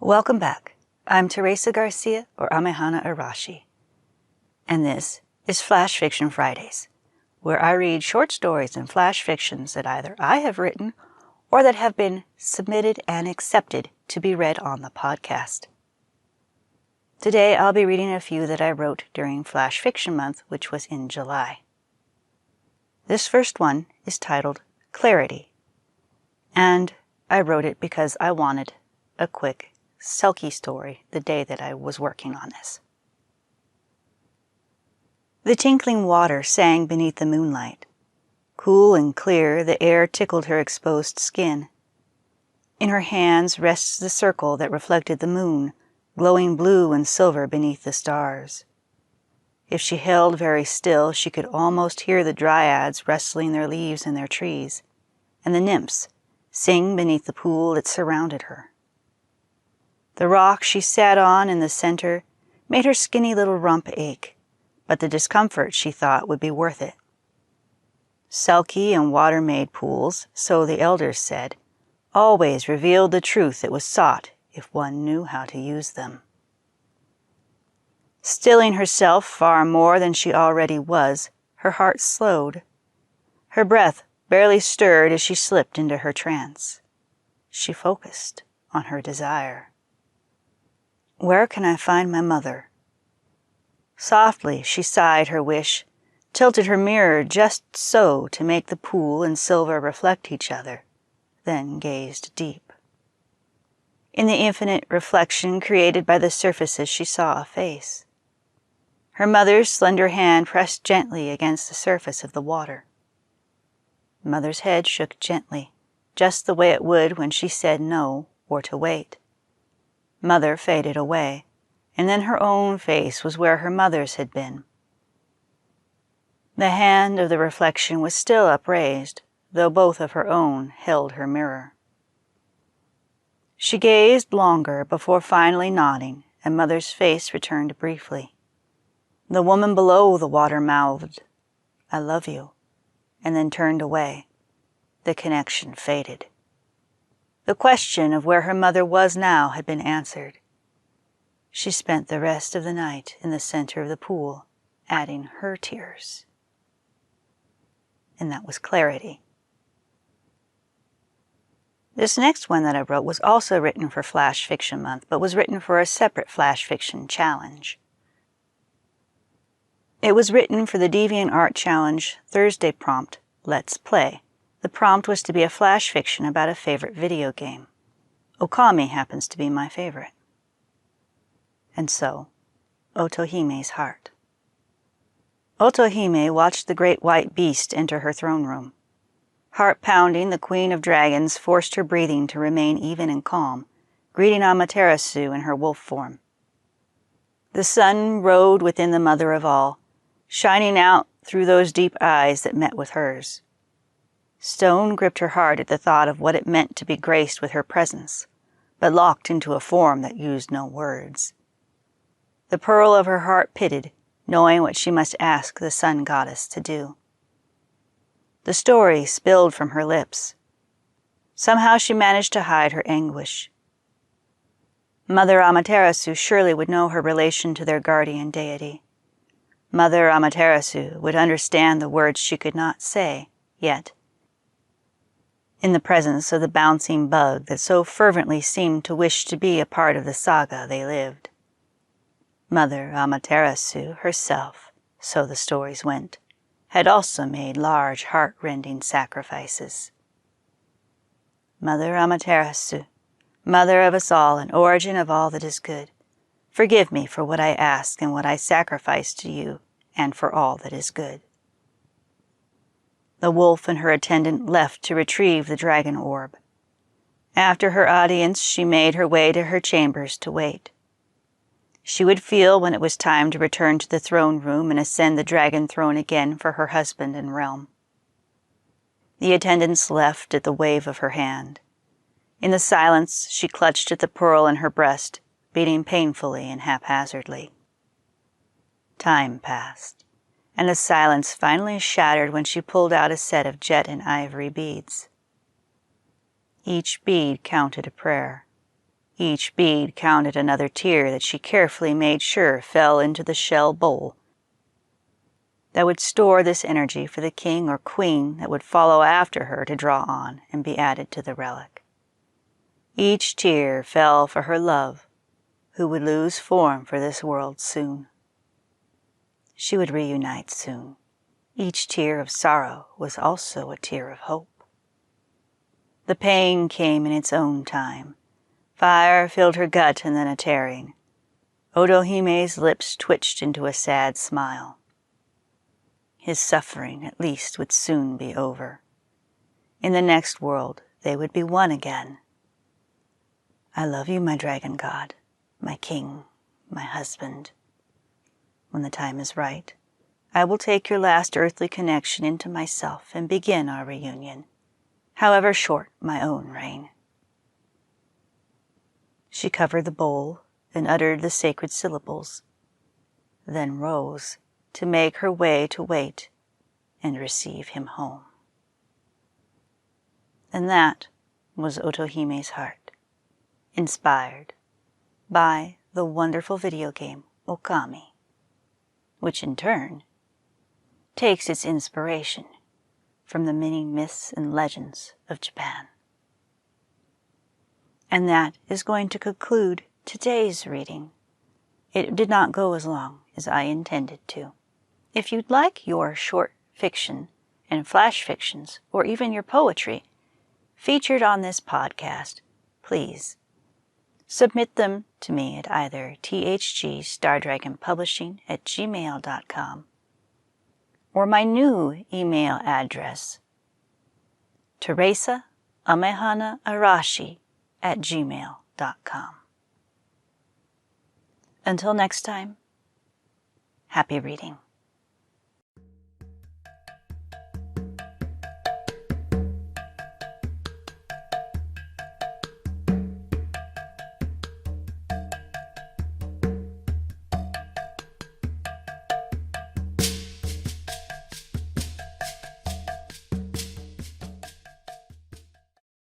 Welcome back. I'm Teresa Garcia, or Amehana Arashi, and this is Flash Fiction Fridays, where I read short stories and flash fictions that either I have written or that have been submitted and accepted to be read on the podcast. Today I'll be reading a few that I wrote during Flash Fiction Month, which was in July. This first one is titled Clarity, and I wrote it because I wanted a quick Selkie story the day that I was working on this. The tinkling water sang beneath the moonlight. Cool and clear, the air tickled her exposed skin. In her hands rests the circle that reflected the moon, glowing blue and silver beneath the stars. If she held very still, she could almost hear the dryads rustling their leaves in their trees, and the nymphs sing beneath the pool that surrounded her. The rock she sat on in the center made her skinny little rump ache, but the discomfort she thought would be worth it. Selkie and water-made pools, so the elders said, always revealed the truth that was sought if one knew how to use them. Stilling herself far more than she already was, her heart slowed. Her breath barely stirred as she slipped into her trance. She focused on her desire. Where can I find my mother? Softly she sighed her wish, tilted her mirror just so to make the pool and silver reflect each other, then gazed deep. In the infinite reflection created by the surfaces she saw a face. Her mother's slender hand pressed gently against the surface of the water. Mother's head shook gently, just the way it would when she said no or to wait. Mother faded away, and then her own face was where her mother's had been. The hand of the reflection was still upraised, though both of her own held her mirror. She gazed longer before finally nodding, and Mother's face returned briefly. The woman below the water mouthed, "I love you," and then turned away. The connection faded. The question of where her mother was now had been answered. She spent the rest of the night in the center of the pool, adding her tears. And that was Clarity. This next one that I wrote was also written for Flash Fiction Month, but was written for a separate Flash Fiction Challenge. It was written for the DeviantArt Challenge Thursday prompt, Let's Play. The prompt was to be a flash fiction about a favorite video game. Okami happens to be my favorite. And so, Otohime's heart. Otohime watched the great white beast enter her throne room. Heart-pounding, the Queen of Dragons forced her breathing to remain even and calm, greeting Ameterasu in her wolf form. The sun rode within the mother of all, shining out through those deep eyes that met with hers. Stone gripped her heart at the thought of what it meant to be graced with her presence, but locked into a form that used no words. The pearl of her heart pitted, knowing what she must ask the sun goddess to do. The story spilled from her lips. Somehow she managed to hide her anguish. Mother Ameterasu surely would know her relation to their guardian deity. Mother Ameterasu would understand the words she could not say, yet, in the presence of the bouncing bug that so fervently seemed to wish to be a part of the saga they lived. Mother Ameterasu herself, so the stories went, had also made large heart-rending sacrifices. Mother Ameterasu, mother of us all and origin of all that is good, forgive me for what I ask and what I sacrifice to you and for all that is good. The wolf and her attendant left to retrieve the dragon orb. After her audience, she made her way to her chambers to wait. She would feel when it was time to return to the throne room and ascend the dragon throne again for her husband and realm. The attendants left at the wave of her hand. In the silence, she clutched at the pearl in her breast, beating painfully and haphazardly. Time passed, and the silence finally shattered when she pulled out a set of jet and ivory beads. Each bead counted a prayer. Each bead counted another tear that she carefully made sure fell into the shell bowl that would store this energy for the king or queen that would follow after her to draw on and be added to the relic. Each tear fell for her love, who would lose form for this world soon. She would reunite soon. Each tear of sorrow was also a tear of hope. The pain came in its own time. Fire filled her gut and then a tearing. Otohime's lips twitched into a sad smile. His suffering, at least, would soon be over. In the next world, they would be one again. I love you, my dragon god, my king, my husband. When the time is right, I will take your last earthly connection into myself and begin our reunion, however short my own reign. She covered the bowl and uttered the sacred syllables, then rose to make her way to wait and receive him home. And that was Otohime's heart, inspired by the wonderful video game Okami, which in turn takes its inspiration from the many myths and legends of Japan. And that is going to conclude today's reading. It did not go as long as I intended to. If you'd like your short fiction and flash fictions, or even your poetry, featured on this podcast, please submit them to me at either THG StarDragon Publishing at gmail.com or my new email address, Teresa Amehana Arashi at gmail.com. Until next time, happy reading.